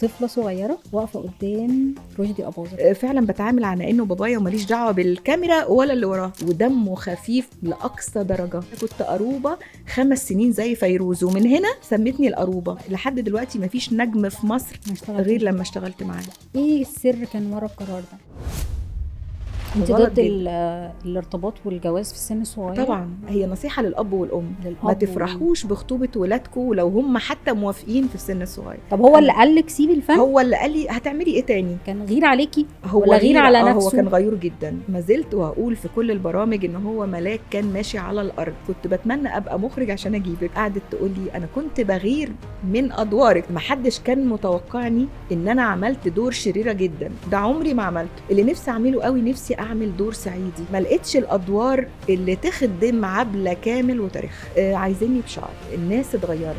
طفلة صغيرة واقفة قدام رشدي أباظة. فعلا بتعامل على انه بابايا وماليش دعوه بالكاميرا ولا اللي وراه، ودمه خفيف لاقصى درجه. كنت قروبه 5 سنين زي فيروز، ومن هنا سمتني القروبه. لحد دلوقتي مفيش نجم في مصر غير لما اشتغلت معاه. ايه السر كان ورا القرار ده؟ انت غلط ضد جدا. الارتباط والجواز في السن الصغير؟ طبعا هي نصيحه للاب والام، للأب ما تفرحوش بخطوبه ولادكم لو هم حتى موافقين في السن الصغير. طب هو اللي قالك سيبي الفن؟ هو اللي قال لي هتعملي ايه تاني؟ كان غير عليكي هو ولا غير على نفسه؟ هو كان غيور جدا. ما زلت وهقول في كل البرامج ان هو ملاك كان ماشي على الارض. كنت بتمنى ابقى مخرج عشان اجيبك. قعدت تقول لي انا كنت بغير من ادوارك، ما حدش كان متوقعني ان انا عملت دور شريره جدا، ده عمري ما عملته. اللي نفسي اعمله قوي، نفسي اعمل دور صعيدي. ما لقيتش الادوار اللي تخدم عبلة كامل وتاريخ. عايزيني بشعر. الناس اتغيرت.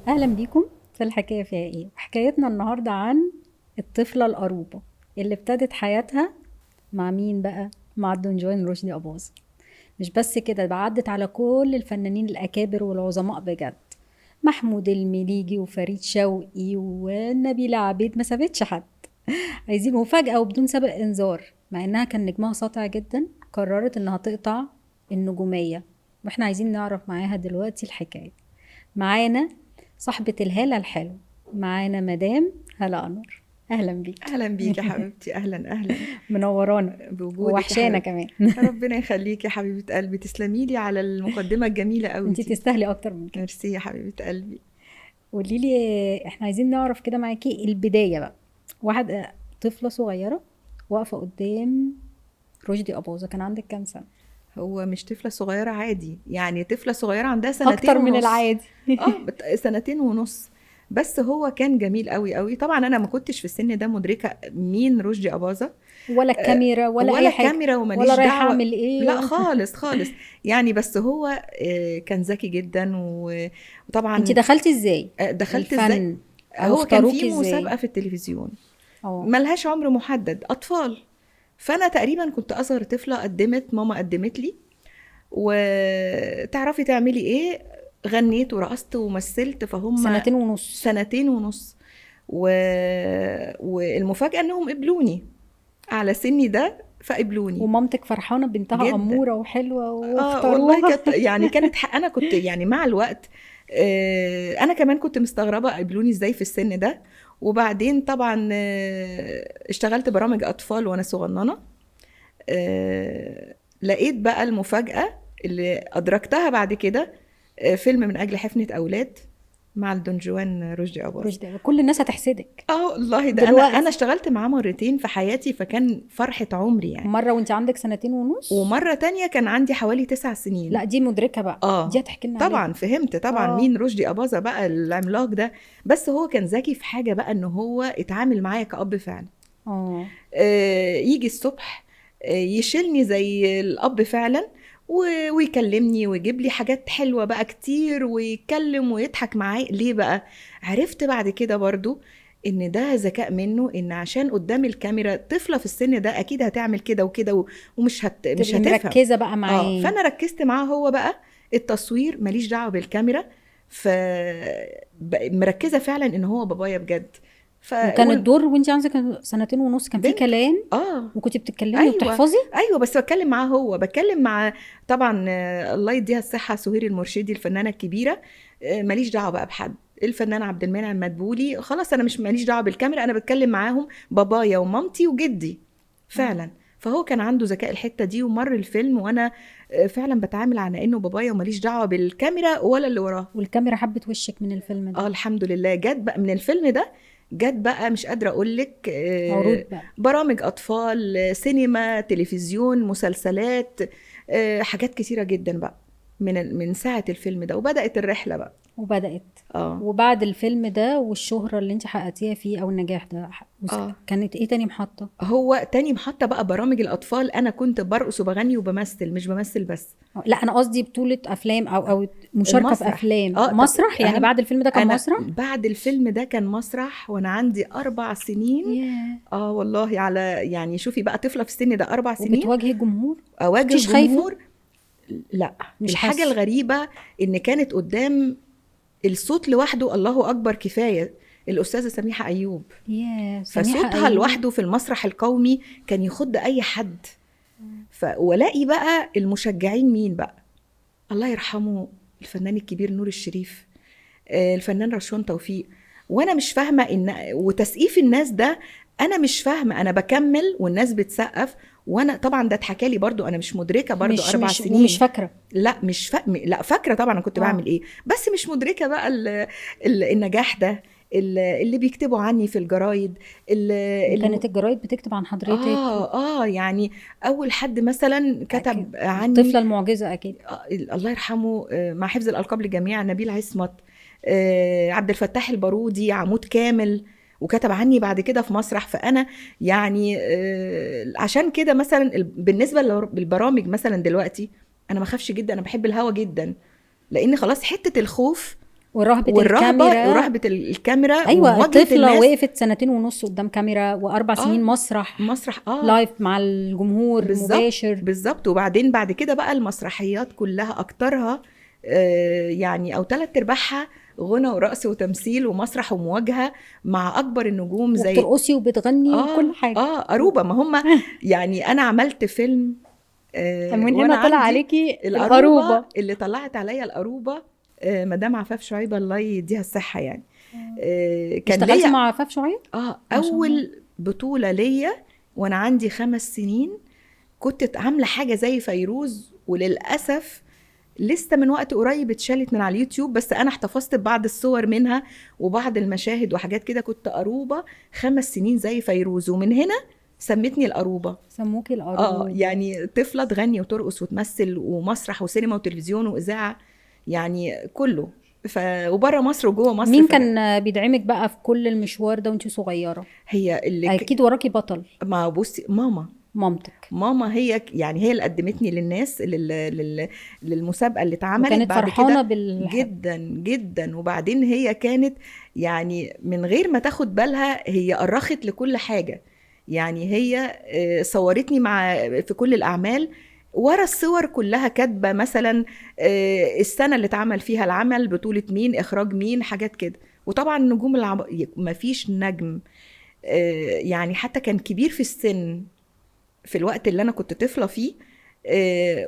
اهلا بيكم في الحكايه فيها ايه. حكايتنا النهارده عن الطفله القروبه اللي ابتدت حياتها مع مين بقى؟ مع دون جوان رشدي أباظة. مش بس كده، ده عدت على كل الفنانين الاكابر والعظماء بجد، محمود المليجي وفريد شوقي ونبيلة عبيد، ما سابتش حد. عايزين مفاجأة وبدون سابق انذار، مع انها كان نجمها ساطع جدا، قررت انها تقطع النجومية، واحنا عايزين نعرف معاها دلوقتي الحكاية. معانا صاحبة الهالة الحلو، معانا مدام هالة أنور. اهلا بيك. اهلا بيك يا حبيبتي. اهلا اهلا. منورانا بوجودك ووحشانا كمان. ربنا يخليك يا حبيبه قلبي. تسلمي لي على المقدمه الجميله قوي انتي دي. تستاهلي اكتر من كده. ميرسي يا حبيبه قلبي. قولي لي، احنا عايزين نعرف كده معاكي البدايه بقى. طفله صغيره واقفه قدام رشدي أباظة، كان عندك كام سنه؟ هو مش طفله صغيره عادي، يعني طفله صغيره عندها سنتين اكتر من ونص. العادي. 2.5 سنين. بس هو كان جميل قوي قوي. طبعا انا ما كنتش في السن ده مدركه مين رشدي أباظة، ولا الكاميرا ولا اي حاجه، كاميرا وماليش ولا رايحه دعوه. اعمل ايه لا خالص خالص. يعني بس هو كان ذكي جدا. وطبعا انتي دخلتي ازاي دخلت ازاي؟ الفن؟ او هو كان في اختاروكي ازاي؟ مسابقه في التلفزيون اه ملهاش عمر محدد، اطفال. فانا تقريبا كنت اصغر طفله. ماما قدمت لي، وتعرفي تعملي ايه؟ غنيت ورقصت ومثلت. فهم 2.5 سنين. 2.5 سنين. والمفاجاه انهم قبلوني على سني ده، فقبلوني. ومامتك فرحانه بنتها جدا. اموره وحلوه والله واختاروها. كانت يعني كانت انا كنت يعني مع الوقت انا كمان كنت مستغربه قبلوني ازاي في السن ده. وبعدين طبعا اشتغلت برامج اطفال وانا صغننه. لقيت بقى المفاجاه اللي ادركتها بعد كده، فيلم من اجل حفنه اولاد مع الدون جوان رشدي أباظة. كل الناس هتحسدك والله ده انا اشتغلت معاه مرتين في حياتي، فكان فرحه عمري يعني. مره وانت عندك 2.5 سنين، ومره تانية كان عندي حوالي 9 سنين. لا دي مدركه بقى. دي هتحكي لنا طبعا عليها. فهمت طبعا مين رشدي أباظة بقى العملاق ده. بس هو كان ذكي في حاجه بقى، ان هو اتعامل معايا كأب فعلا. يجي الصبح يشيلني زي الأب فعلا، ويكلمني ويجيب لي حاجات حلوة بقى كتير، ويتكلم ويضحك معايا. ليه بقى؟ عرفت بعد كده برضو ان ده ذكاء منه، ان عشان قدام الكاميرا طفلة في السن ده اكيد هتعمل كده وكده، ومش مش هتفهم. مركزة بقى معاه. فانا ركزت معاه هو بقى. التصوير ماليش دعوة بالكاميرا، مركزة فعلا ان هو بابايا بجد. وكان الدور وانت عندك 2.5 سنين كان في كلام. وكنت بتتكلمي. أيوة. وبتحفظي. ايوه بس بتكلم معاه هو، بتكلم مع طبعا الله يديها الصحه سهير المرشدي الفنانه الكبيره. ماليش دعوه بقى بحد. الفنان عبد المنعم مدبولي، خلاص انا مش ماليش دعوه بالكاميرا، انا بتكلم معاهم بابايا ومامتي وجدي فعلا. فهو كان عنده ذكاء الحته دي. ومر الفيلم وانا فعلا بتعامل على انه بابايا وماليش دعوه بالكاميرا ولا اللي وراه. والكاميرا حبت وشك من الفيلم ده؟ الحمد لله. جت بقى من الفيلم ده، جت بقى مش قادرة أقولك عروض بقى. برامج أطفال، سينما، تلفزيون، مسلسلات، حاجات كتيرة جدا بقى من ساعة الفيلم ده. وبدأت الرحلة بقى. وبعد الفيلم ده والشهرة اللي انت حققتيها فيه او النجاح ده، كانت ايه تاني محطة؟ هو تاني محطة بقى برامج الأطفال. أنا كنت برقص وبغني وبمثل، مش بمثل بس. لا أنا قصدي بطولة أفلام أو مشاركة المسرح. في أفلام. مسرح يعني بعد الفيلم ده كان مسرح؟ بعد الفيلم ده كان مسرح وأنا عندي 4 سنين. والله على يعني شوفي بقى طفلة في السن ده 4 سنين. وبتواجهي الجمهور؟ أواجه الجمهور. لا مش الحاجة حاسة. الغريبة ان كانت قدام الصوت لوحده الله اكبر كفاية الأستاذة سميحة أيوب. فصوتها لوحده في المسرح القومي كان يخض أي حد. ولاقي بقى المشجعين مين بقى؟ الله يرحمه الفنان الكبير نور الشريف، الفنان رشوان توفيق. وأنا مش فاهمة وتسقيف الناس ده أنا مش فاهمة، أنا بكمل والناس بتسقف، وأنا طبعا ده اتحكى لي برضو، أنا مش مدركة برضو 4 سنين مش فاكرة. لا مش لا فاكرة طبعا أنا كنت بعمل إيه، بس مش مدركة بقى النجاح ده اللي بيكتبوا عني في الجرايد. كانت الجرايد بتكتب عن حضرتك؟ يعني اول حد مثلا كتب عني الطفلة المعجزة اكيد. الله يرحمه مع حفظ الالقاب للجميع نبيل عصمت، عبد الفتاح البارودي، عمود كامل، وكتب عني بعد كده في مسرح. فانا يعني عشان كده مثلا بالنسبه للبرامج مثلا دلوقتي انا ما خافش جدا، انا بحب الهوا جدا، لان خلاص حته الخوف ورهبة الكاميرا. ايوه الطفله وقفت 2.5 سنين قدام كاميرا و4 سنين مسرح لايف مع الجمهور مباشر. بالظبط. وبعدين بعد كده بقى المسرحيات كلها اكترها يعني او 3/4 غنى ورقص وتمثيل ومسرح ومواجهه مع اكبر النجوم، زي بترقصي وبتغني وكل حاجه. أروبة. ما هم يعني انا عملت فيلم من هنا طلع عليكي الأروبة اللي طلعت عليا الأروبة مدام عفاف شعيب الله يديها الصحة يعني. كان اشتغلتي مع عفاف شعيب؟ أول بطولة ليا وأنا عندي 5 سنين، كنت عاملة حاجة زي فيروز، وللأسف لسه من وقت قريب اتشالت من على اليوتيوب، بس أنا احتفظت ببعض الصور منها وبعض المشاهد وحاجات كده. كنت أروبة 5 سنين زي فيروز، ومن هنا سمتني الأروبة. سموكي الأروبة. يعني طفلة تغني وترقص وتمثل ومسرح وسينما وتلفزيون وإذاعة، يعني كله. وبره مصر وجوه مصر. مين كان بيدعمك بقى في كل المشوار ده وانتي صغيرة؟ هي اللي اكيد وراكي بطل. ما بصي مامتك. ماما هي يعني هي اللي قدمتني للناس للمسابقة اللي اتعملت. كانت فرحانة جدا جدا. وبعدين هي كانت يعني من غير ما تاخد بالها هي أرخت لكل حاجة. يعني هي صورتني في كل الأعمال، ورا الصور كلها كاتبه مثلا السنه اللي اتعمل فيها العمل، بطوله مين، اخراج مين، حاجات كده. وطبعا نجوم ما فيش نجم يعني حتى كان كبير في السن في الوقت اللي انا كنت طفله فيه.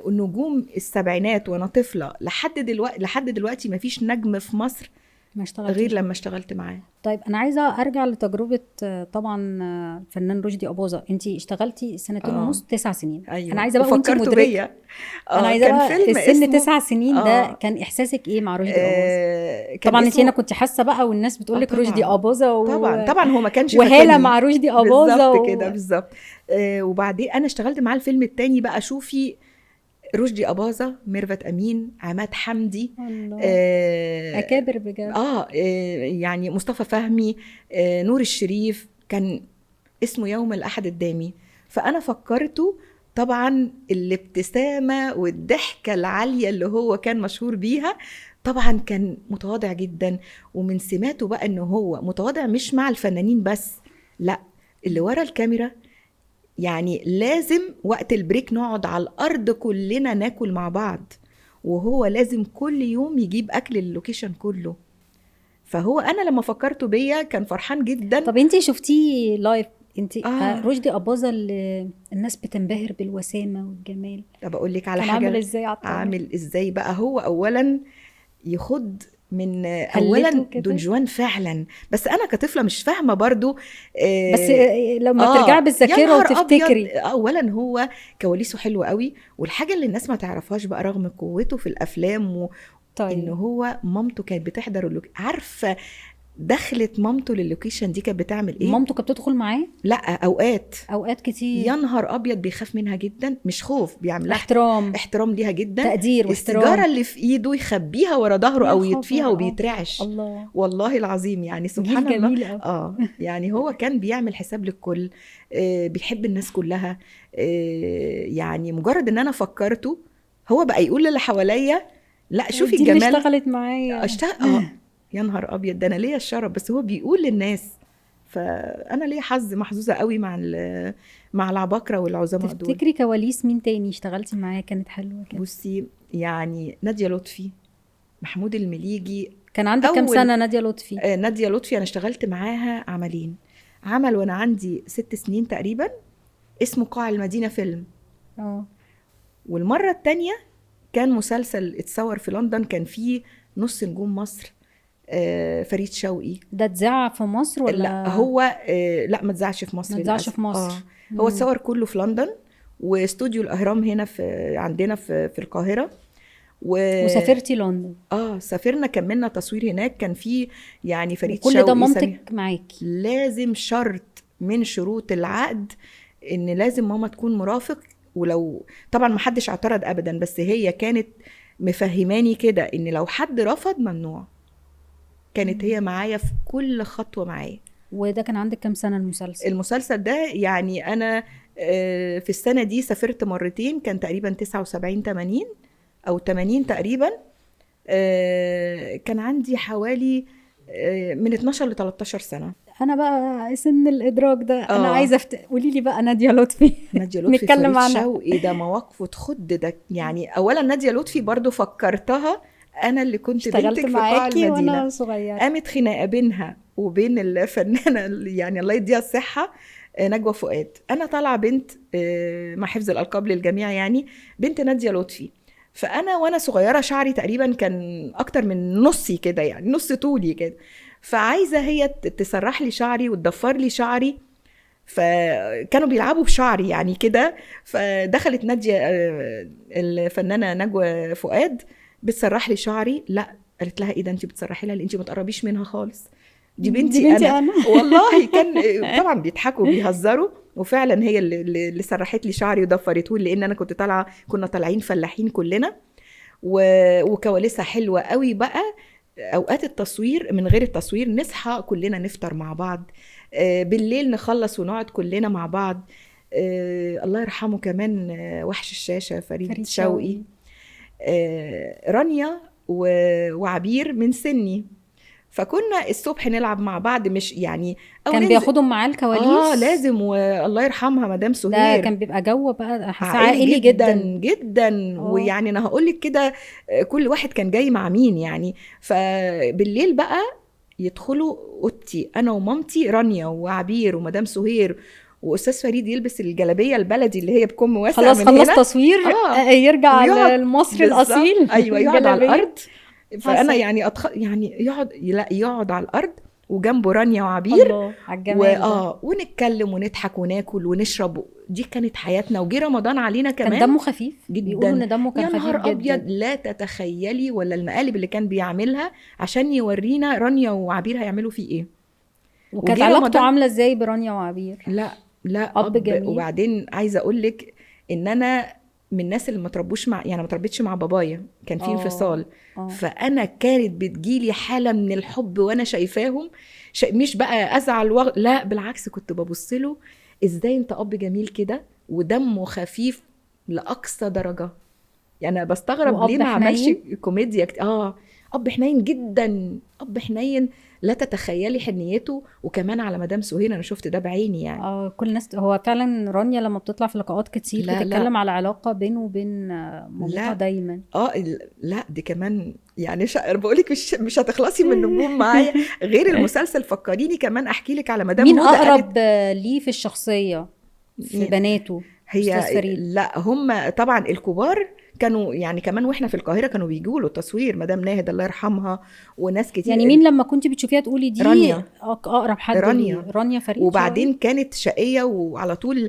النجوم السبعينات وانا طفله لحد دلوقتي ما فيش نجم في مصر غير لما اشتغلت معاه. طيب انا عايزه ارجع لتجربه طبعا الفنان رشدي أباظة. انتي اشتغلتي 2.5 سنين 9 سنين. أيوة. انا عايزه بقى وانتي مدركه انا عايزه بقى في السن 9 سنين ده كان احساسك ايه مع رشدي أباظة؟ طبعا انتي هنا كنت حاسه بقى والناس بتقول لك رشدي أباظة طبعا هو ما كانش وهاله مع رشدي أباظة بالظبط كده بالظبط. وبعدين انا اشتغلت معاه الفيلم التاني بقى. شوفي رشدي أباظة، ميرفت أمين، عماد حمدي، أكابر بجد. يعني مصطفى فهمي، نور الشريف، كان اسمه يوم الأحد الدامي. فأنا فكرته طبعا الابتسامة والضحكة العالية اللي هو كان مشهور بيها، طبعا كان متواضع جدا. ومن سماته بقى انه هو متواضع مش مع الفنانين بس، لا اللي ورا الكاميرا. يعني لازم وقت البريك نقعد على الأرض كلنا ناكل مع بعض، وهو لازم كل يوم يجيب أكل اللوكيشن كله. فهو أنا لما فكرته بيا كان فرحان جدا. طب انتي شفتيه لايف؟ انتي رشدي أباظة اللي الناس بتنبهر بالوسامة والجمال. طب أقول لك على حاجة. عامل ازاي بقى؟ هو أولا يخد من اولا دون جوان فعلا، بس انا كطفله مش فاهمه برضو. بس لما ترجعي بالذاكره وتفتكري، اولا هو كواليسه حلوه قوي. والحاجه اللي الناس ما تعرفهاش بقى رغم قوته في الافلام طيب. ان هو مامته كانت بتحضر عارفه دخلت مامته لللوكيشن دي كانت بتعمل ايه؟ مامته كانت بتدخل معاه؟ لا اوقات كتير. يا نهار ابيض بيخاف منها جدا، مش خوف، بيعمل احترام ليها جدا، تقدير واحترام. السيجاره اللي في ايده يخبيها ورا ظهره او يطفيها وبيترعش. الله. والله العظيم يعني سبحان الله. يعني هو كان بيعمل حساب للكل، بيحب الناس كلها. يعني مجرد ان انا فكرته هو بقى يقول للي حواليا لا شوفي الجمال. اللي اشتغلت معايا يا نهار ابيض، ده انا ليا الشرف. بس هو بيقول للناس، فانا ليا حظ، محظوظه قوي مع العباقره والعظماء دول. تفتكري كواليس مين تاني اشتغلتي معاه كانت حلوه كده؟ بصي يعني نادية لطفي، محمود المليجي. كان عندك كام سنه نادية لطفي؟ نادية لطفي انا اشتغلت معاها عملين. عمل وانا عندي 6 سنين تقريبا اسمه قاع المدينه فيلم. والمره التانية كان مسلسل اتصور في لندن، كان فيه نص نجوم مصر، فريد شوقي. ده اتذاع في مصر ولا؟ لا هو لا ما اتذاعش في مصر. ما اتذاعش في مصر. هو اتصور كله في لندن، واستوديو الاهرام هنا عندنا في القاهره. وسافرتي لندن؟ سافرنا كملنا تصوير هناك. كان في يعني فريد شوقي. كل ده مامتك معاكي؟ لازم شرط من شروط العقد ان لازم ماما تكون مرافق. ولو طبعا ما حدش اعترض ابدا، بس هي كانت مفهماني كده ان لو حد رفض ممنوع. كانت هي معايا في كل خطوه معايا. وده كان عندك كام سنه المسلسل؟ المسلسل ده يعني انا في السنه دي سافرت مرتين، كان تقريبا 79 80 او 80 تقريبا. كان عندي حوالي من 12 ل 13 سنه. انا بقى سن الادراك ده. انا عايزه قولي لي بقى نادية لطفي. نادية لطفي نتكلم عنها. شوقي ده مواقفه تخد ده. يعني اولا نادية لطفي برضو فكرتها انا اللي كنت بنتك في قاع المدينه وانا صغيره. قامت خناقه بينها وبين الفنانه يعني الله يديها الصحه نجوى فؤاد. انا طالعه بنت مع حفظ الالقاب للجميع يعني بنت نادية لطفي. فانا وانا صغيره شعري تقريبا كان اكتر من نصي كده، يعني نص طولي كده. فعايزه هي تسرح لي شعري وتضفر لي شعري، فكانوا بيلعبوا بشعري يعني كده. فدخلت نادية الفنانه نجوى فؤاد بتسرح لي شعري. لا قالت لها ايه ده انت بتسرحي لها؟ انت ما تقربيش منها خالص، دي بنتي أنا. والله كان طبعا بيضحكوا وبيهزروا، وفعلا هي اللي سرحت لي شعري وضفرته لي، لان انا كنا طالعين فلاحين كلنا، وكواليسها حلوه قوي بقى. اوقات التصوير من غير التصوير نصحى كلنا نفطر مع بعض، بالليل نخلص ونقعد كلنا مع بعض. الله يرحمه كمان وحش الشاشه فريد شوقي. رانيا وعبير من سني، فكنا الصبح نلعب مع بعض. مش يعني كان بياخدهم معاه الكواليس؟ لازم. والله يرحمها مدام سهير. ده كان بيبقى جو بقى عائلي جدا جدا. ويعني انا هقولك كده كل واحد كان جاي مع مين يعني. فبالليل بقى يدخلوا اوضتي انا ومامتي رانيا وعبير ومدام سهير واستاذ فريد يلبس الجلابيه البلدي اللي هي بكم واسع. خلاص خلص تصوير يرجع للمصري الاصيل. ايوه يقعد على الارض. فانا يعني يعني يقعد على الارض وجنبه رانيا وعبير. الله على الجمال. ونتكلم ونضحك وناكل ونشرب. دي كانت حياتنا. وجي رمضان علينا كمان. كان دمه خفيف جدا. بيقولوا ان دمه كان خفيف جدا. يا نهار ابيض لا تتخيلي. ولا المقالب اللي كان بيعملها عشان يورينا رانيا وعبير هيعملوا فيه ايه. وكانت علاقته عامله ازاي برانيا وعبير؟ لا اب جميل. وبعدين عايزه اقول لك ان انا من الناس اللي ما تربوش ما تربيتش مع بابايا، كان في انفصال. فانا كانت بتجيلي حاله من الحب وانا شايفاهم. مش بقى ازعل لا بالعكس، كنت ببص له ازاي انت اب جميل كده ودمه خفيف لاقصى درجه. يعني انا بستغرب ليه ما عملش كوميديا اب حنين جدا. اب حنين لا تتخيلي حنيته. وكمان على مدام سهير انا شفت ده بعيني يعني. كل الناس. هو فعلا رانيا لما بتطلع في لقاءات كتير بتتكلم على علاقه بينه وبين مامتها دايما. لا دي كمان يعني بقولك مش هتخلصي من النجوم معايا. غير المسلسل فكريني كمان احكي لك على مدام مين اقرب ليه في الشخصيه في بناته؟ هي لا هم طبعا الكبار كانوا يعني كمان واحنا في القاهره كانوا بيجوا له تصوير. مدام ناهد الله يرحمها وناس كتير. يعني مين لما كنت بتشوفيها تقولي دي رانيا. اقرب حد؟ رانيا فريد. وبعدين كانت شقيه وعلى طول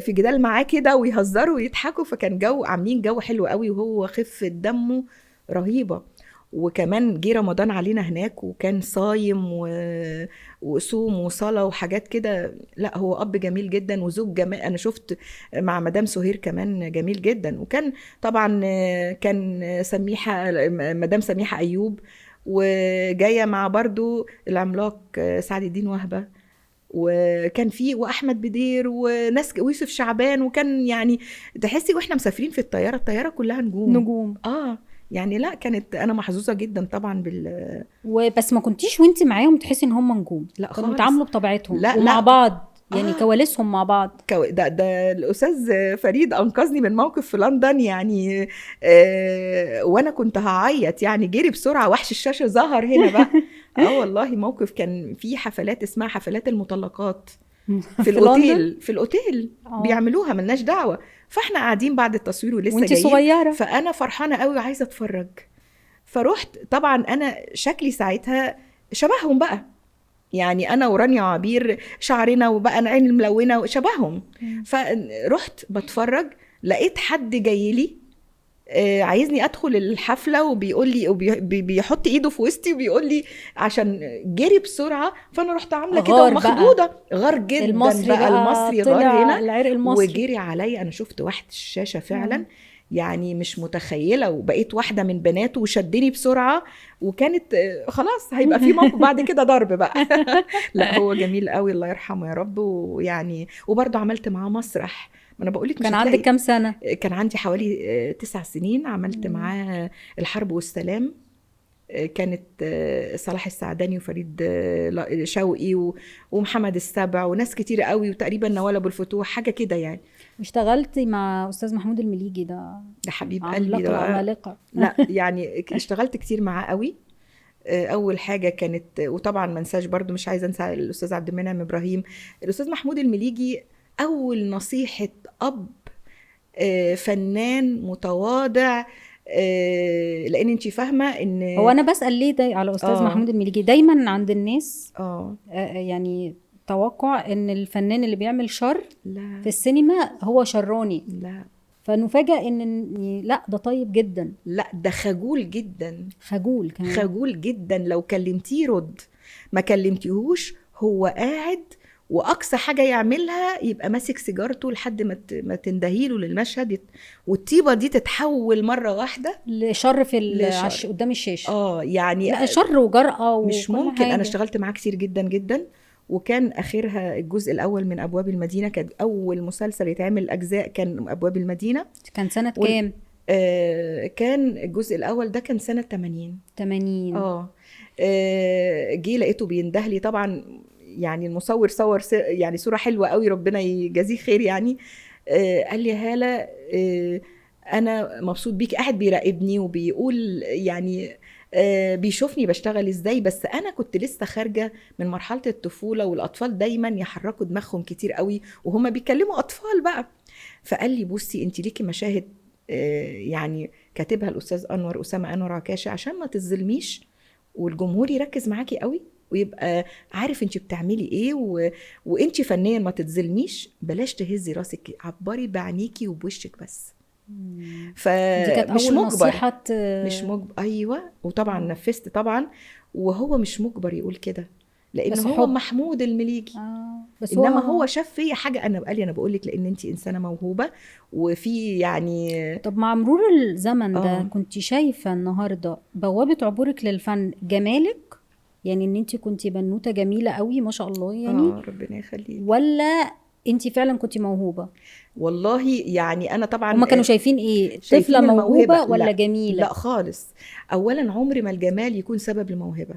في جدال معاه كده ويهزروا ويضحكوا. فكان عاملين جو حلو قوي. وهو خفه دمه رهيبه. وكمان جه رمضان علينا هناك وكان صايم وصوم وصلاة وحاجات كده. لا هو أب جميل جدا وزوج جميل. أنا شفت مع مدام سهير كمان جميل جدا. وكان طبعا كان مدام سميحة أيوب، وجاية مع برضو العملاق سعد الدين وهبة، وكان فيه وأحمد بدير وناس ويوسف شعبان. وكان يعني تحسي وإحنا مسافرين في الطيارة كلها نجوم. يعني لا، كانت انا محظوظه جدا طبعا وبس ما كنتيش وانت معاهم تحسي ان هم نجوم؟ لا كانوا خالص. بيتعاملوا بطبيعتهم لا ومع لا. بعض يعني كواليسهم مع بعض. ده الاستاذ فريد انقذني من موقف في لندن يعني. وانا كنت هعيط يعني، جري بسرعه، وحش الشاشه ظهر هنا بقى. والله موقف كان في حفلات اسمها حفلات المطلقات في الاوتيل، في الاوتيل بيعملوها، ملناش دعوه. فاحنا قاعدين بعد التصوير ولسه وانتي جايين، صغيره، فانا فرحانه قوي وعايزه اتفرج. فرحت طبعا، انا شكلي ساعتها شبههم بقى، يعني انا ورانيا عبير شعرنا وبقى العين الملونه وشبههم. فرحت بتفرج، لقيت حد جاي لي عايزني ادخل الحفله، وبيقول لي بيحط ايده في وسطي وبيقول لي عشان جري بسرعه. فانا رحت عامله كده ومخضوضه، غار جدا. المصري بقى المصري غار هنا، العرق المصري وجري عليا. انا شفت واحد الشاشه فعلا يعني مش متخيله، وبقيت واحده من بناته وشدني بسرعه، وكانت خلاص هيبقى في موقف بعد كده ضرب بقى. لا هو جميل قوي، الله يرحمه يا رب. ويعني وبرضه عملت معاه مسرح. ما انا بقول لك، كان عندك كام سنه؟ كان عندي حوالي 9 سنين. عملت معاه الحرب والسلام، كانت صلاح السعداني وفريد شوقي ومحمد السبع وناس كتير قوي، وتقريبا نوال ابو الفتوح، حاجه كده يعني. اشتغلتي مع استاذ محمود المليجي، ده حبيب قلبي ده عمالقه. لا يعني اشتغلت كتير معاه قوي. اول حاجه كانت، وطبعا ما انساش برضو، مش عايزه انسى الاستاذ عبد المنعم ابراهيم. الاستاذ محمود المليجي اول نصيحه اب فنان متواضع، لان انتي فاهمه ان هو انا بسال ليه ده على استاذ محمود المليجي. دايما عند الناس يعني توقع ان الفنان اللي بيعمل شر لا. في السينما هو شراني. لا، فنفاجئ ان لا، ده طيب جدا. لا ده خجول جدا، خجول كمان، خجول جدا. لو كلمتيه رد، ما كلمتيهوش هو قاعد، واقصى حاجه يعملها يبقى ماسك سيجارته لحد ما تندهيله للمشهد، والطيبه دي تتحول مره واحده لشر في قدام الشاشه. يعني لا، شر وجرأة مش ممكن حاجة. انا اشتغلت معاه كتير جدا جدا. وكان اخرها الجزء الاول من ابواب المدينه، كان اول مسلسل يتعمل اجزاء كان ابواب المدينه. كان سنه كام؟ كان الجزء الاول ده كان سنه 80. جه لقيته بيندهلي طبعا، يعني المصور صور يعني صوره حلوه قوي، ربنا يجازيه خير يعني. قال لي هالة، انا مبسوط بيك. قاعد بيراقبني وبيقول يعني بيشوفني بشتغل ازاي، بس انا كنت لسه خارجه من مرحله الطفوله، والاطفال دايما يحركوا دماغهم كتير قوي وهم بيكلموا اطفال بقى. فقال لي بصي، انت ليكي مشاهد يعني كاتبها الاستاذ انور اسامه انور عكاشه، عشان ما تظلميش والجمهور يركز معاكي قوي ويبقى عارف انت بتعملي ايه، وانت فنيا ما تتظلميش. بلاش تهزي راسك، عبري بعينيكي وبوشك بس. فمش مجبر، مش مجبر. ايوه، وطبعا نفذت طبعا. وهو مش مجبر يقول كده، لان هو محمود المليجي. بس انما هو شاف فيا حاجه. انا بقول لك لان انت انسانه موهوبه وفي يعني. طب مع مرور الزمن ده كنت شايفه النهارده بوابه عبورك للفن جمالك؟ يعني ان انت كنتي بنوته جميله قوي ما شاء الله يعني. ربنا يخليك. ولا انت فعلا كنتي موهوبه؟ والله يعني انا طبعا، هما كانوا شايفين ايه؟ طفله موهوبه ولا جميله؟ لا خالص. اولا عمر ما الجمال يكون سبب لموهبه،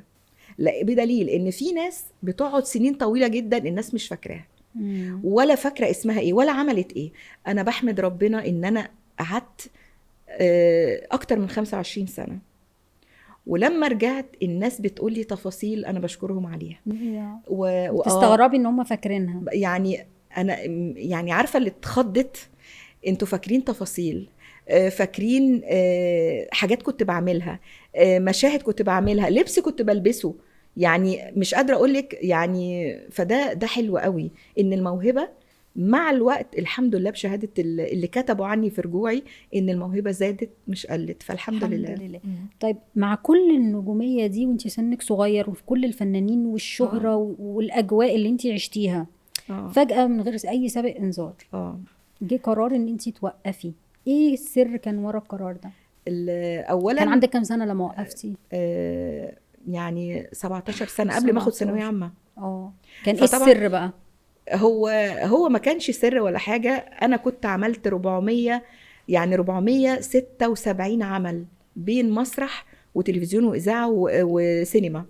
لا، بدليل ان في ناس بتقعد سنين طويله جدا الناس مش فاكراها ولا فاكره اسمها ايه ولا عملت ايه. انا بحمد ربنا ان انا قعدت اكتر من 25 سنه، ولما رجعت الناس بتقول لي تفاصيل انا بشكرهم عليها. تستغربي ان هم فاكرينها. يعني انا يعني عارفه اللي اتخضت، انتوا فاكرين تفاصيل، فاكرين حاجات كنت بعملها، مشاهد كنت بعملها، لبس كنت بلبسه، يعني مش قادره اقولك يعني. فده حلو قوي ان الموهبه مع الوقت الحمد لله بشهاده اللي كتبوا عني في رجوعي ان الموهبه زادت مش قلت، فالحمد لله. طيب مع كل النجوميه دي وانت سنك صغير وفي كل الفنانين والشهره والاجواء اللي انت عشتيها، فجاه من غير اي سابق انذار جه قرار ان انت توقفي. ايه السر كان ورا القرار ده؟ اولا كان عندك كام سنه لما وقفتي؟ يعني 17 سنه قبل ما اخد ثانويه عامه. كان ايه السر بقى؟ هو ما كانش سر ولا حاجه. انا كنت عملت 476 عمل بين مسرح وتلفزيون واذاعه وسينما.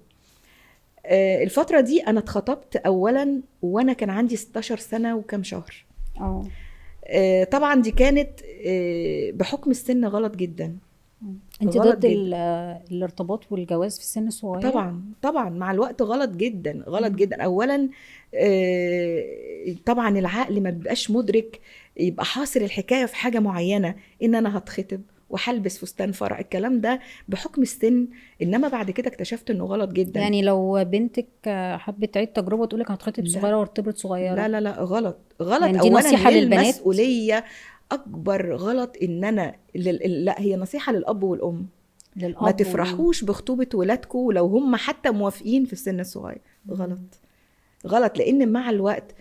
الفتره دي انا اتخطبت اولا وانا كان عندي 16 سنه وكم شهر. طبعا دي كانت بحكم السن غلط جدا. انت ضد الارتباط والجواز في السن الصغير؟ طبعا مع الوقت غلط جدا، غلط جدا. اولا طبعا العقل ما بيبقاش مدرك، يبقى حاصر الحكايه في حاجه معينه، ان انا هتخطب وحلبس فستان فرح، الكلام ده بحكم السن. انما بعد كده اكتشفت انه غلط جدا. يعني لو بنتك حبت تعيد تجربه تقولك هتخطب صغيره وارتبط صغيره؟ لا غلط يعني دي نصيحه للبنات؟ المسؤوليه اكبر غلط ان انا لا، هي نصيحه للاب والام. ما تفرحوش بخطوبه ولادكم ولو هم حتى موافقين في السن الصغير. غلط، لان مع الوقت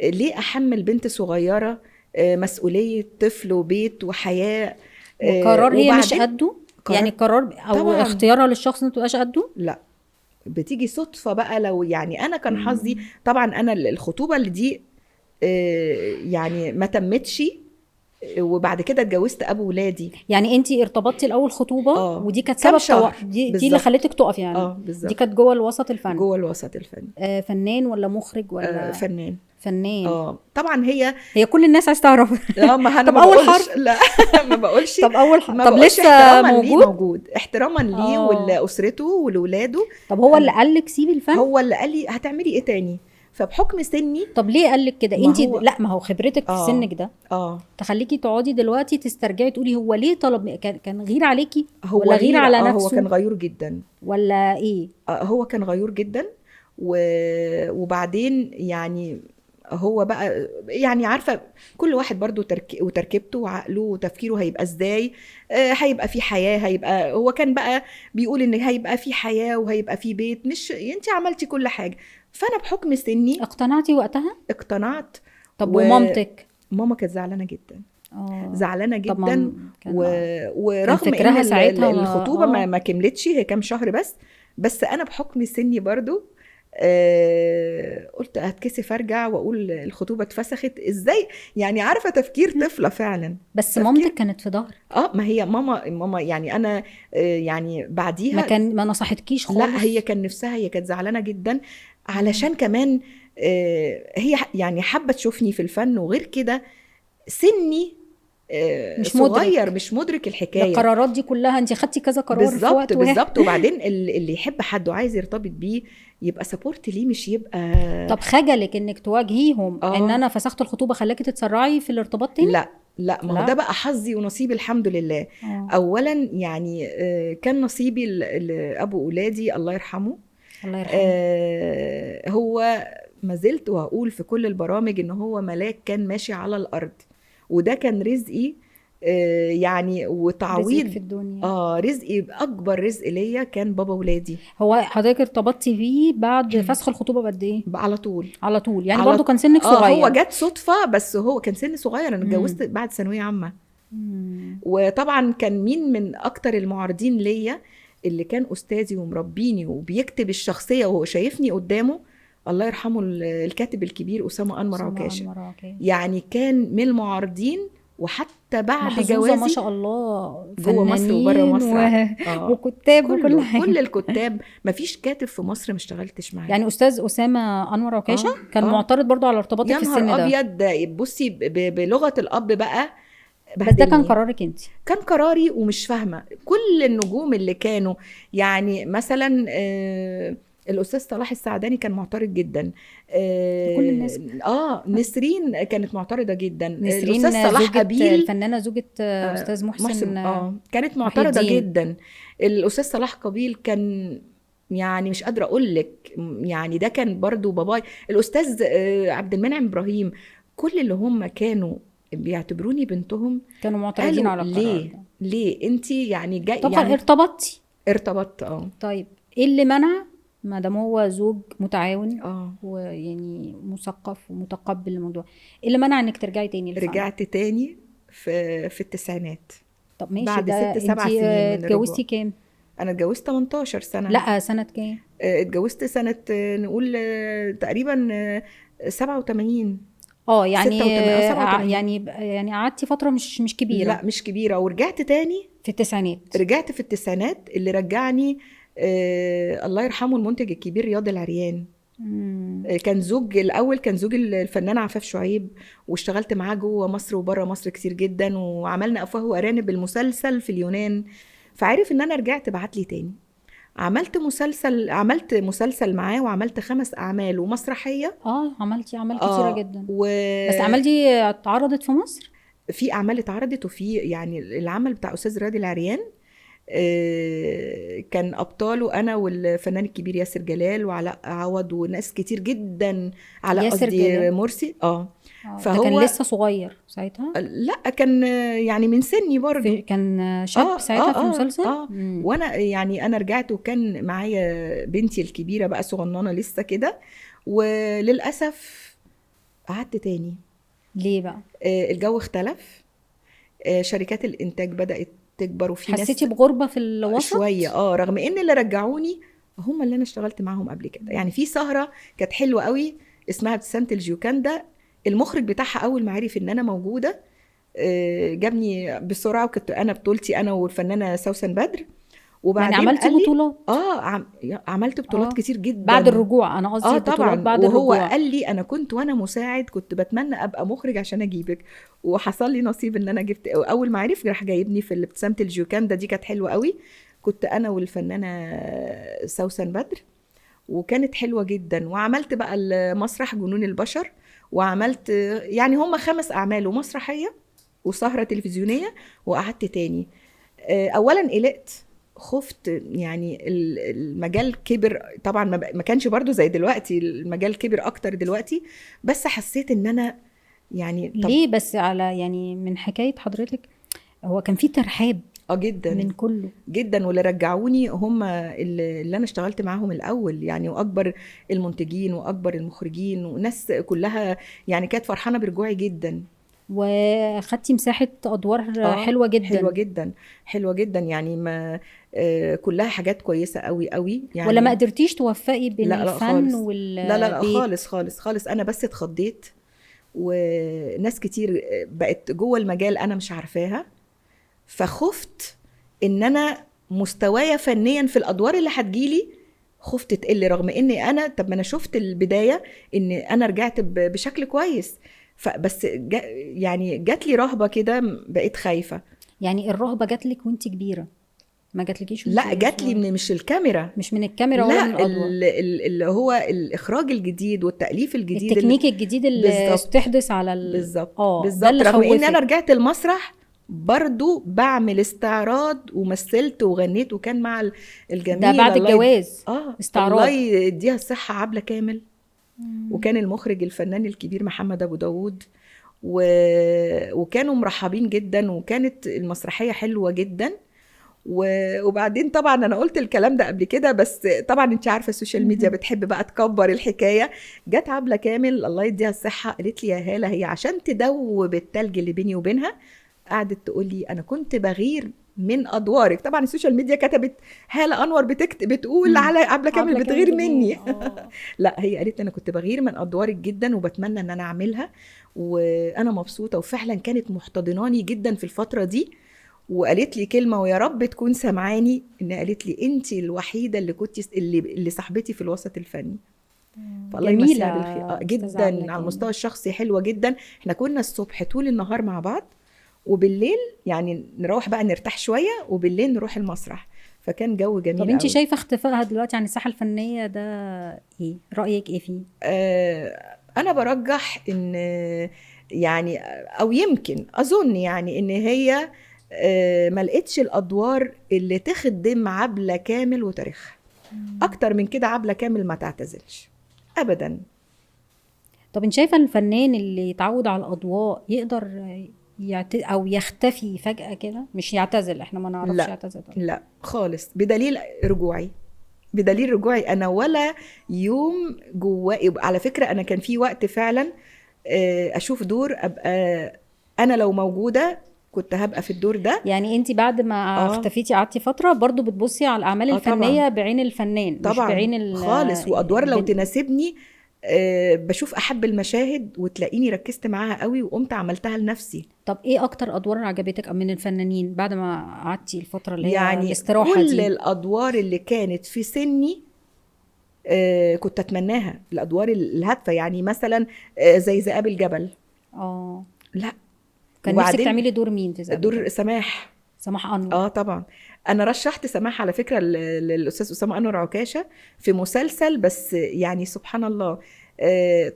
ليه احمل بنت صغيره مسؤوليه طفل وبيت وحياه وقرار هي مش قده؟ يعني قرار او طبعاً اختيارها للشخص ما تبقاش قده؟ لا، بتيجي صدفه بقى. لو يعني انا كان حظي طبعا، انا الخطوبه اللي دي يعني ما تمتش، وبعد كده اتجوزت ابو ولادي. يعني انتي ارتبطتي الاول خطوبه ودي كانت سبب دي اللي خلتك تقف يعني؟ دي كانت جوه الوسط الفني؟ جوه الوسط الفني. فنان ولا مخرج ولا فنان؟ طبعا هي كل الناس عايزه تعرف. ما انا طب ما اول بقولش لا ما بقولش. طب اول طب لسه موجود احتراما ليه ولاسرته ولولاده. طب هو اللي قال لك سيبي الفن؟ هو اللي قال لي هتعملي ايه تاني، فبحكم سني. طب ليه قال لك كده؟ انت لا، ما هو خبرتك في سنك ده تخليكي تقعدي دلوقتي تسترجعي تقولي هو ليه طلب. كان غير عليكي ولا غير على نفسه؟ هو كان غيور جدا ولا ايه؟ هو كان غيور جدا. وبعدين يعني هو بقى يعني عارفه كل واحد برضو وتركيبته وعقله وتفكيره هيبقى ازاي. هيبقى في حياه، هيبقى هو كان بقى بيقول ان هيبقى في حياه وهيبقى في بيت. مش انت عملتي كل حاجه. فانا بحكم سني اقتنعتي وقتها؟ اقتنعت. طب ومامتك؟ ماما كانت زعلانه جدا. زعلانه جدا. ورغم ان ساعتها الخطوبه ما كملتش، هي كام شهر بس انا بحكم سني برضو قلت هتكسف ارجع واقول الخطوبه اتفسخت ازاي. يعني عارفه تفكير طفله فعلا. بس مامتك كانت في ظهرك؟ ما هي ماما يعني انا يعني بعديها ما نصحتكيش خالص؟ لا، هي كان نفسها، هي كانت زعلانه جدا علشان كمان هي يعني حابه تشوفني في الفن، وغير كده سني مش صغير مدرك. مش مدرك الحكايه. القرارات دي كلها انت خدتي كذا قرار في وقت بالظبط. وبعدين اللي يحب حد وعايز يرتبط بيه يبقى سبورت ليه، مش يبقى. طب خجلك انك تواجهيهم ان انا فسخت الخطوبه خلاكي تتسرعي في الارتباط تاني؟ لا ما هو ده بقى حظي ونصيبي الحمد لله. اولا يعني كان نصيبي لابو اولادي الله يرحمه. الله يرحمه. هو ما زلت وهقول في كل البرامج ان هو ملاك كان ماشي على الارض، وده كان رزقي يعني وتعويض في الدنيا. رزقي، اكبر رزق ليا كان بابا ولادي. هو حضرتك ارتبطتي بيه بعد فسخ الخطوبه بقد ايه؟ على طول يعني برضو كان سنك صغير؟ هو جت صدفه، بس هو كان سن صغير. انا اتجوزت بعد ثانويه عامه. وطبعا كان مين من اكتر المعارضين ليا اللي كان استاذي ومربيني وبيكتب الشخصيه وهو شايفني قدامه، الله يرحمه الكاتب الكبير أسامة أنور عكاشة. يعني كان من المعارضين. وحتى بعد جوازي ما شاء الله جوه مصر وبره مصر وكتاب وكل حاجه. كل الكتاب، ما فيش كاتب في مصر ما اشتغلتش معاه. يعني استاذ أسامة أنور عكاشة كان معترض برضو على ارتباطك في السن ده؟ يا نهار ابيض. بصي بلغه الاب بقى. بس ده كان قرارك انت؟ كان قراري، ومش فاهمه كل النجوم اللي كانوا يعني مثلا الاستاذ صلاح السعداني كان معترض جدا. كل الناس. نسرين كانت معترضه جدا. نسرين الاستاذ صلاح قبيل الفنانه زوجة استاذ محسن كانت معترضه جدا. الاستاذ صلاح قبيل كان يعني مش قادره اقول لك، يعني ده كان برضو باباي. الاستاذ عبد المنعم ابراهيم، كل اللي هم كانوا بيعتبروني بنتهم كانوا معترضين على القرار. ليه انت يعني جاي طبعا يعني ارتبطت طيب ايه اللي منع ما دام هو زوج متعاون ويعني مثقف ومتقبل الموضوع، ايه اللي منع انك ترجعي تاني للفن؟ رجعت تاني في التسعينات. طب ماشي، بعد 6-7 سنين. اتجوزتي كام؟ انا اتجوزت 18 سنه. لا سنه كام؟ اتجوزت سنه نقول تقريبا 87. يعني يعني قعدتي فتره مش كبيره. لا مش كبيره. ورجعت تاني في التسعينات. رجعت في التسعينات، اللي رجعني الله يرحمه المنتج الكبير رياض العريان. كان زوج الاول، كان زوج الفنان عفاف شعيب، واشتغلت معاه جوه مصر وبره مصر كتير جدا، وعملنا افواه وارانب المسلسل في اليونان. فعرف ان انا رجعت، بعت لي تاني. عملت مسلسل معاه، وعملت 5 اعمال ومسرحيه. عملتي اعمال كتيره جدا. بس اعمال دي اتعرضت في مصر؟ في اعمال اتعرضت، وفي يعني العمل بتاع استاذ رياض العريان كان ابطاله انا والفنان الكبير ياسر جلال وعلاء عوض وناس كتير جدا. علاء قصدي مرسي. فهو كان لسه صغير ساعتها؟ لا، كان يعني من سني برضه، كان شاب ساعتها في المسلسل. وانا يعني انا رجعت، وكان معايا بنتي الكبيره بقى صغننه لسه كده، وللاسف قعدت تاني. ليه بقى؟ الجو اختلف، شركات الانتاج بدات تكبر، وفي ناس حسيتي بغربه في الوسط شويه. رغم ان اللي رجعوني هم اللي انا اشتغلت معاهم قبل كده. يعني في سهره كانت حلوه قوي اسمها ابتسامه الجيوكاندا، المخرج بتاعها اول ما عرف ان انا موجوده جابني بسرعه، وكنت انا بطولتي انا والفنانه سوسن بدر. وبعدين يعني عملتي بطولات؟ عملت بطولات كتير جدا بعد الرجوع. انا قصدي طبعا بعد وهو الرجوع. قال لي انا كنت وانا مساعد كنت بتمنى ابقى مخرج عشان اجيبك، وحصل لي نصيب ان انا جبت. اول ما عرف راح جايبني في ابتسامه الجيوكاندا دي، كانت حلوه قوي. كنت انا والفنانه سوسن بدر، وكانت حلوه جدا. وعملت بقى المسرح جنون البشر، وعملت يعني هم 5 اعمال ومسرحيه وسهره تلفزيونيه، وقعدت تاني. اولا قلقت، خفت، يعني المجال كبر طبعا، ما كانش برضو زي دلوقتي، المجال كبر اكتر دلوقتي، بس حسيت ان انا يعني ليه بس على يعني من حكايه حضرتك هو كان في ترحاب جدا من كله جدا. واللي رجعوني هم اللي انا اشتغلت معاهم الاول يعني، واكبر المنتجين واكبر المخرجين وناس كلها يعني كانت فرحانه برجوعي جدا. وخدتي مساحه ادوار حلوه جدا. حلوه جدا يعني، ما كلها حاجات كويسه قوي قوي يعني. ولا ما قدرتيش توفقي بين لا الفن والبيت؟ لا خالص. انا بس اتخضيت، وناس كتير بقت جوه المجال انا مش عارفاها، فخفت ان انا مستوايا فنيا في الادوار اللي هتجيلي خفت تقل، رغم اني انا ما انا شفت البدايه ان انا رجعت بشكل كويس. فبس يعني جات لي رهبه كده، بقيت خايفه. يعني الرهبه جات لك وانت كبيره، ما جاتلكيش؟ لا، جات لي مش الكاميرا، مش من الكاميرا ولا من الادوار، اللي هو الاخراج الجديد والتاليف الجديد، التكنيك الجديد اللي تحدث على بالظبط. رغم ان انا رجعت المسرح برضو بعمل استعراض ومثلت وغنيت، وكان مع الجميل ده بعد الجواز استعراض. الله يديها الصحة عبلة كامل، وكان المخرج الفنان الكبير محمد أبو داود، وكانوا مرحبين جدا، وكانت المسرحية حلوة جدا. وبعدين طبعا انا قلت الكلام ده قبل كده، بس طبعا انت عارفه السوشيال ميديا بتحب بقى تكبر الحكايه. جت عبلة كامل الله يديها الصحه قالت لي يا هاله، هي عشان تدوب التلج اللي بيني وبينها قعدت تقول لي انا كنت بغير من ادوارك. طبعا السوشيال ميديا كتبت هاله انور بتقول على عبلة كامل بتغير مني. لا، هي قالت لي انا كنت بغير من ادوارك جدا، وبتمنى ان انا اعملها، وانا مبسوطه. وفعلا كانت محتضناني جدا في الفتره دي، وقالت لي كلمه ويا رب تكون سمعاني، ان قالت لي انت الوحيده اللي كنت اللي صاحبتي في الوسط الفني. فالله يمسيها بالخير. جدا على المستوى الشخصي حلوه جدا. احنا كنا الصبح طول النهار مع بعض، وبالليل يعني نروح بقى نرتاح شويه، وبالليل نروح المسرح، فكان جو جميل. طب انت شايفه اختفائها دلوقتي عن الساحه الفنيه ده ايه رايك ايه فيه؟ انا برجح ان يعني، او يمكن اظن يعني ان هي ما لقيتش الادوار اللي تخدم عبلة كامل وتاريخها اكتر من كده. عبلة كامل ما تعتزلش ابدا. طب انت شايفه الفنان اللي يتعود على الاضواء يقدر او يختفي فجأة كده، مش يعتزل؟ احنا ما نعرفش يعتزل. لا خالص، بدليل رجوعي انا ولا يوم جواي. على فكرة انا كان في وقت فعلا اشوف دور ابقى انا لو موجودة كنت هبقى في الدور ده. يعني انت بعد ما اختفيتي قعدتي فترة برضو بتبصي على الاعمال الفنية طبعًا. بعين الفنان طبعًا. مش بعين خالص. وادوار لو تناسبني بشوف احب المشاهد وتلاقيني ركزت معاها قوي وقمت عملتها لنفسي. طب ايه اكتر ادوار عجبتك من الفنانين بعد ما قعدتي الفتره اللي هي يعني الاستراحه كل دي؟ الادوار اللي كانت في سني كنت اتمناها، الادوار الهادفه، يعني مثلا زي ذئاب الجبل. لا كان نفسك تعملي دور مين في ذئاب دور الجبل؟ سماح انور. طبعا. انا رشحت سماح على فكره للاستاذ اسامه انور عكاشه في مسلسل، بس يعني سبحان الله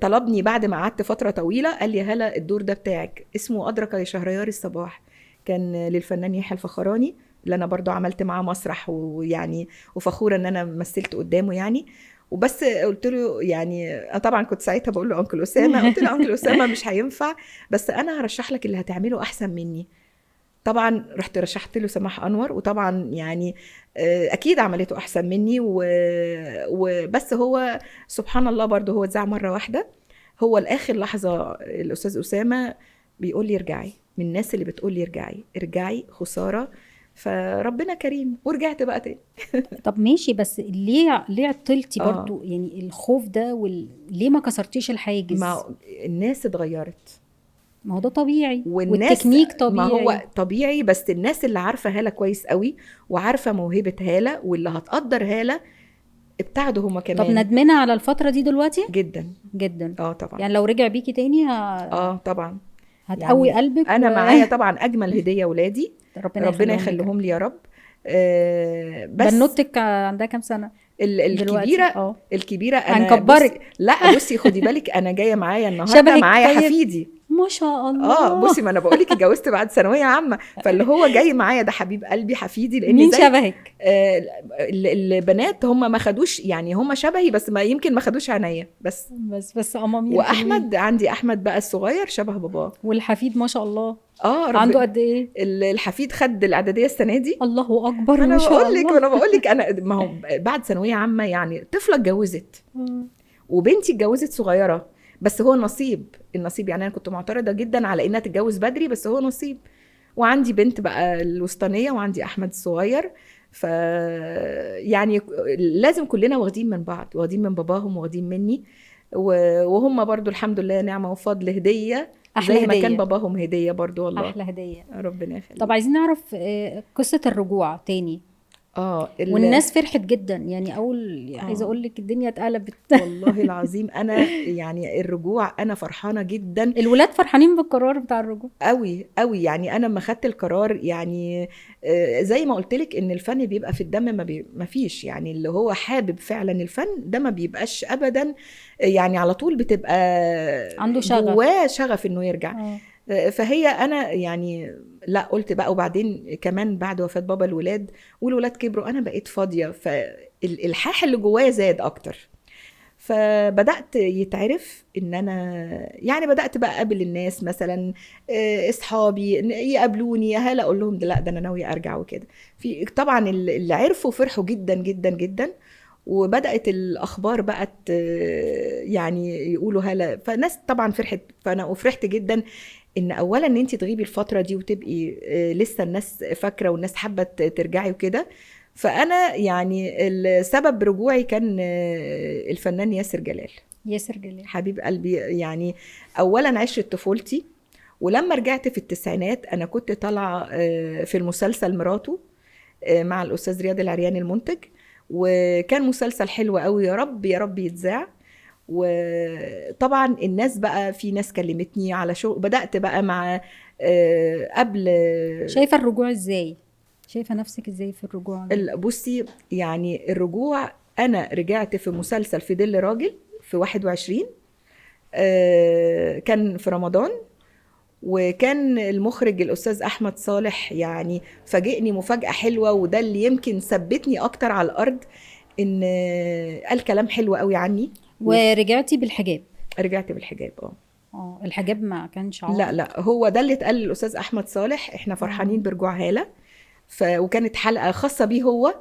طلبني بعد ما قعدت فتره طويله، قال لي هلا الدور ده بتاعك، اسمه ادرك لشهريار الصباح، كان للفنان يحيى الفخراني اللي انا برضو عملت معاه مسرح، ويعني وفخوره ان انا مثلت قدامه يعني. وبس قلت له يعني طبعا كنت ساعتها بقول له انكل اسامه، قلت له انكل اسامه مش هينفع، بس انا هرشح لك اللي هتعمله احسن مني. طبعا رحت رشحت له سماح انور، وطبعا يعني اكيد عملته احسن مني، وبس هو سبحان الله برضو هو اتذاع مره واحده، هو لاخر لحظه الاستاذ اسامه بيقول لي ارجعي، من الناس اللي بتقول لي ارجعي خساره، فربنا كريم ورجعت بقى تاني. طب ماشي، بس ليه عطلتي برضو يعني الخوف ده، ليه ما كسرتيش الحاجز؟ ما الناس اتغيرت، ما هو ده طبيعي، والتكنيك طبيعي. ما هو طبيعي، بس الناس اللي عارفه هالة كويس قوي وعارفه موهبه هالة واللي هتقدر هالة ابتعدوا هما كمان. طب ندمانه على الفتره دي دلوقتي؟ جدا جدا. طبعا. يعني لو رجع بيكي تاني طبعا هتقوي يعني قلبك. انا معايا طبعا اجمل هديه ولادي، ربنا يخليهم لي يا رب. بس بنوتك عندها كام سنه؟ الكبيره الكبيره انا هنكبرك. لا بصي خدي بالك، انا جايه معايا النهارده معايا حفيدي ما شاء الله. بصي ما انا بقول لك اتجوزت بعد ثانويه عامه، فاللي هو جاي معايا ده حبيب قلبي حفيدي. لان مين شبهك؟ البنات هم ما خدوش، يعني هم شبهي بس ما يمكن ما خدوش عناية بس امامي. واحمد عندي احمد بقى الصغير شبه باباه، والحفيد ما شاء الله عنده قد ايه؟ الحفيد خد الاعداديه السنه دي. الله اكبر. انا بقول لك انا ما هو بعد ثانويه عامه يعني طفله اتجوزت وبنتي اتجوزت صغيره، بس هو النصيب يعني انا كنت معترضه جدا على انها تتجوز بدري، بس هو نصيب. وعندي بنت بقى الوسطانيه، وعندي احمد الصغير، ف يعني لازم كلنا واخدين من بعض، واخدين من باباهم واخدين مني، وهم برضو الحمد لله نعمه وفضل هديه زي ما كان باباهم هديه برضو. والله احلى هديه، ربنا يخليك. طب عايزين نعرف قصه الرجوع تاني. والناس فرحت جدا يعني، عايزه اقول لك الدنيا اتقلبت والله العظيم. انا يعني الرجوع انا فرحانه جدا، الولاد فرحانين بالقرار بتاع الرجوع قوي قوي. يعني انا لما خدت القرار يعني زي ما قلت لك ان الفن بيبقى في الدم، ما فيش يعني اللي هو حابب فعلا الفن ده ما بيبقاش ابدا، يعني على طول بتبقى عنده شغف، جواه شغف انه يرجع. فهي انا يعني لا قلت بقى، وبعدين كمان بعد وفاة بابا والولاد كبروا انا بقيت فاضية، فالحاح اللي جوايا زاد اكتر، فبدأت يتعرف ان انا يعني بدأت بقى اقابل الناس، مثلا اصحابي يقابلوني يا هلا اقول لهم لا ده انا ناوية ارجع وكده. في طبعا اللي عرفوا فرحوا جدا جدا جدا، وبدأت الأخبار بقت يعني يقولوا هلا، فناس طبعا فرحت. فأنا فرحت جدا إن أولا إن أنت تغيبي الفترة دي وتبقي لسه الناس فاكرة والناس حابة ترجعي وكده. فأنا يعني السبب رجوعي كان الفنان ياسر جلال حبيب قلبي. يعني أولا عشرة طفولتي، ولما رجعت في التسعينات أنا كنت طالعة في المسلسل مراته مع الأستاذ رياض العرياني المنتج، وكان مسلسل حلو قوي، يا رب يا رب يتذاع. وطبعا الناس بقى في ناس كلمتني على شغل، بدأت بقى مع قبل. شايفة الرجوع ازاي؟ شايفة نفسك ازاي في الرجوع؟ بصي يعني الرجوع انا رجعت في مسلسل في ظل راجل في 21 كان في رمضان، وكان المخرج الأستاذ أحمد صالح يعني فاجئني مفاجأة حلوة، وده اللي يمكن ثبتني أكتر على الأرض، إن قال كلام حلو قوي عني. ورجعتي بالحجاب؟ رجعت بالحجاب. الحجاب ما كانش عارف. لا هو ده اللي اتقال للأستاذ أحمد صالح، احنا فرحانين برجوع هالة. وكانت حلقة خاصة بيه هو،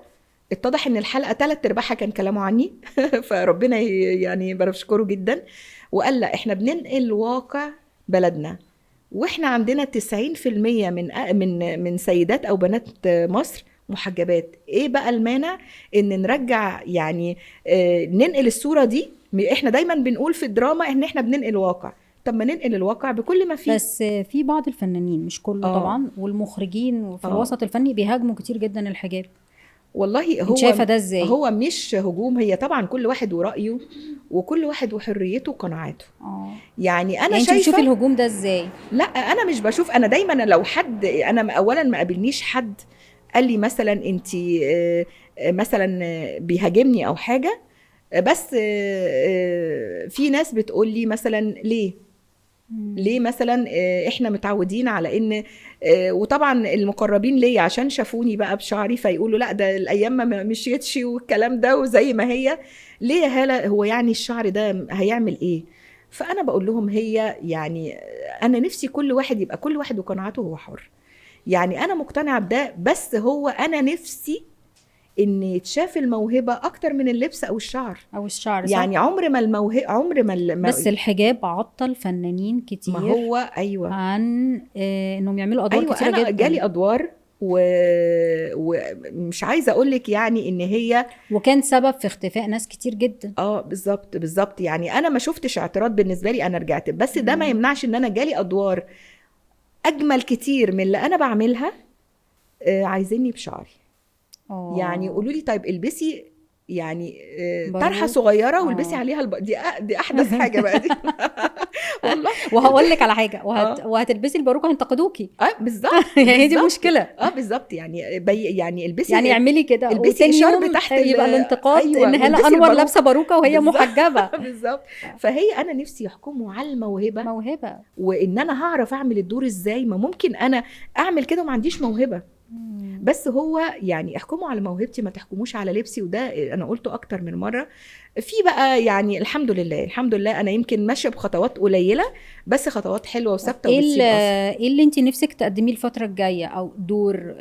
اتضح ان الحلقة 3/4 كان كلامه عني فربنا يعني بشكره جدا. وقال لا احنا بننقل واقع بلدنا، واحنا عندنا 90% من سيدات او بنات مصر محجبات. ايه بقى المانع ان نرجع يعني ننقل الصورة دي احنا دايما بنقول في الدراما ان احنا بننقل واقع، طب ما ننقل الواقع بكل ما فيه. بس في بعض الفنانين، مش كله طبعا، والمخرجين وفي الوسط الفني بيهاجموا كتير جدا الحجاب. والله هو شايفه ده ازاي؟ هو مش هجوم، هي طبعا كل واحد ورأيه وكل واحد وحريته وقناعاته. يعني انا شايفه بتشوفي الهجوم ده ازاي؟ لا انا مش بشوف، انا دايما لو حد، انا اولا ما قابلنيش حد قال لي مثلا انت مثلا بيهاجمني او حاجه، بس في ناس بتقول لي مثلا ليه مثلا احنا متعودين على ان وطبعا المقربين ليا عشان شافوني بقى بشعري فيقولوا لا ده الايام ما مشيتش والكلام ده وزي ما هي، ليه يا هالة هو يعني الشعر ده هيعمل ايه؟ فانا بقول لهم هي يعني انا نفسي كل واحد يبقى كل واحد وقناعته هو حر، يعني انا مقتنعه بده، بس هو انا نفسي ان يتشاف الموهبه اكتر من اللبس او الشعر صح؟ يعني عمر ما الموهبه، عمر ما بس الحجاب عطل فنانين كتير، ما هو عن انهم يعملوا ادوار كتيره أنا جدا. جالي ادوار ومش عايزه اقول لك يعني ان هي وكان سبب في اختفاء ناس كتير جدا. بالظبط يعني انا ما شفتش اعتراض بالنسبه لي، انا رجعت، بس ده ما يمنعش ان انا جالي ادوار اجمل كتير من اللي انا بعملها عايزيني بشعري. يعني قولوا لي طيب البسي يعني طرحه صغيره والبسي عليها دي احدث حاجه بقى دي. والله وهقول لك على حاجه، وهتلبسي الباروكه هينتقدوكي. بالظبط هي دي مشكله. بالظبط يعني يعني البسي، يعني اعملي كده البسي شرب تحت يبقى الانتقاد ان هالة انور لابسه باروكه وهي محجبه. بالظبط. فهي انا نفسي يحكموا على الموهبه وان انا هعرف اعمل الدور ازاي. ما ممكن انا اعمل كده وما عنديش موهبه، بس هو يعني احكموا على موهبتي ما تحكموش على لبسي، وده انا قلته اكتر من مره. في بقى يعني الحمد لله انا يمكن ماشيه بخطوات قليله بس خطوات حلوه وثابته وبتسيب اثر. ايه اللي انت نفسك تقدميه الفتره الجايه، او دور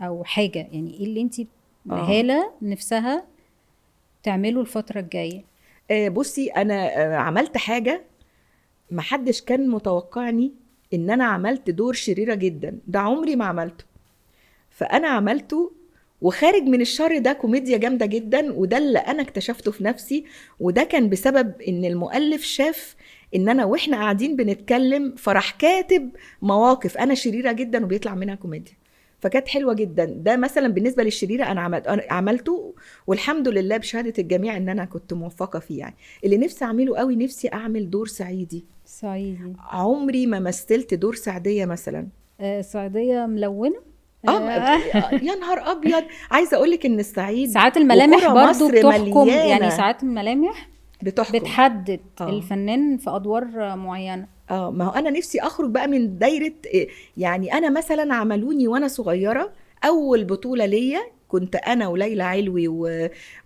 او حاجه، يعني ايه اللي انت هالة نفسها تعمله الفتره الجايه؟ بصي انا عملت حاجه ما حدش كان متوقعني، ان انا عملت دور شريره جدا، ده عمري ما عملته، فانا عملته وخارج من الشر ده كوميديا جامده جدا، وده اللي انا اكتشفته في نفسي، وده كان بسبب ان المؤلف شاف ان انا واحنا قاعدين بنتكلم فراح كاتب مواقف انا شريره جدا وبيطلع منها كوميديا، فكانت حلوه جدا. ده مثلا بالنسبه للشريره انا عملته والحمد لله بشهاده الجميع ان انا كنت موفقه فيه. يعني اللي نفسي اعمله قوي، نفسي اعمل دور صعيدي. عمري ما مثلت دور سعديه مثلا. سعديه ملونه يا نهار ابيض، عايزه اقول لك ان الصعيد ساعات الملامح برضو بتحكم، يعني ساعات الملامح بتحدد الفنان في ادوار معينه. ما هو انا نفسي اخرج بقى من دايره، يعني انا مثلا عملوني وانا صغيره، اول بطوله ليا كنت انا وليلى علوي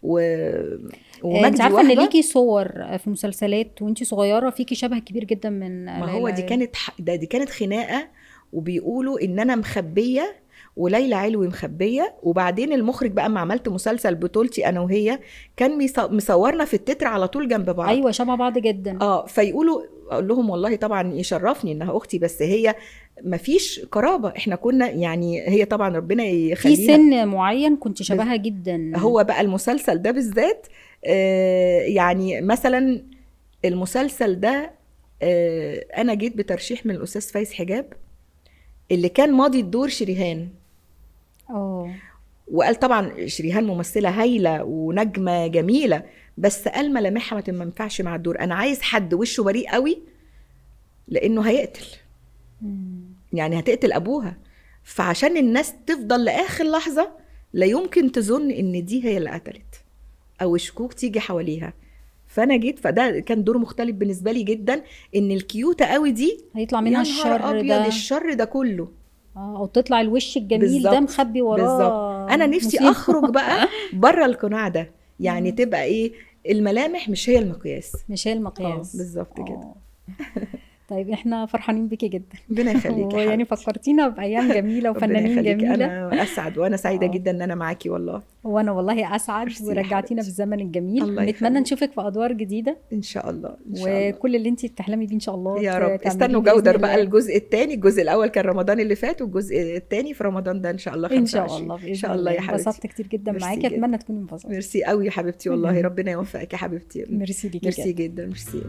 ومجدي انت عارفه ان ليكي صور في مسلسلات وانتي صغيره فيكي شبه كبير جدا من ما هو دي كانت خناقه، وبيقولوا ان انا مخبيه وليلى علوي مخبيه، وبعدين المخرج بقى ما عملت مسلسل بطولتي انا وهي كان مصورنا في التتر على طول جنب بعض. ايوه شبه بعض جدا. فيقولوا، اقول لهم والله طبعا يشرفني انها اختي، بس هي ما فيش قرابه، احنا كنا يعني هي طبعا ربنا يخليها في سن معين كنت شبهها جدا. هو بقى المسلسل ده بالذات يعني مثلا المسلسل ده انا جيت بترشيح من الاستاذ فايز حجاب اللي كان ماضي الدور شريهان. وقال طبعا شريهان ممثله هايله ونجمه جميله، بس قال ملامحها ما تنفعش مع الدور، انا عايز حد وشه بريء قوي لانه هيقتل، يعني هتقتل ابوها، فعشان الناس تفضل لاخر لحظه لا يمكن تظن ان دي هي اللي قتلت او الشكوك تيجي حواليها. فانا جيت، فده كان دور مختلف بالنسبه لي جدا، ان الكيوته قوي دي هيطلع منها الشر ده، الشر ده كله، او تطلع الوش الجميل ده مخبي وراه. بالظبط. انا نفسي اخرج بقى بره القناع ده، يعني تبقى ايه، الملامح مش هي المقياس. بالظبط كده. طيب احنا فرحانين بيكي جدا. ربنا يخليكي يا يعني حبيبتي. فكرتينا بايام جميله ربنا وفنانين يخليكي. جميله. انا اسعد وانا سعيده آه. جدا ان انا معاكي والله. وانا والله اسعد، ميرسي يا ورجعتينا حبيبتي. في الزمن الجميل. الله نتمنى يخليك. نشوفك في ادوار جديده ان شاء الله ان شاء الله. وكل اللي انت بتحلمي بيه ان شاء الله يا رب. تعمليه استنوا بإذن جودر بقى الله. الجزء الثاني. الجزء الاول كان رمضان اللي فات، والجزء الثاني في رمضان ده ان شاء الله 25. ان شاء الله باذن ان شاء الله يا حبيبتي. انبسطت كتير جدا ميرسي معاكي، جدا. اتمنى تكوني انبسطتي. ميرسي قوي يا حبيبتي والله. ربنا يوفقك يا حبيبتي. ميرسي ليكي ميرسي جدا. جدا. ميرسي.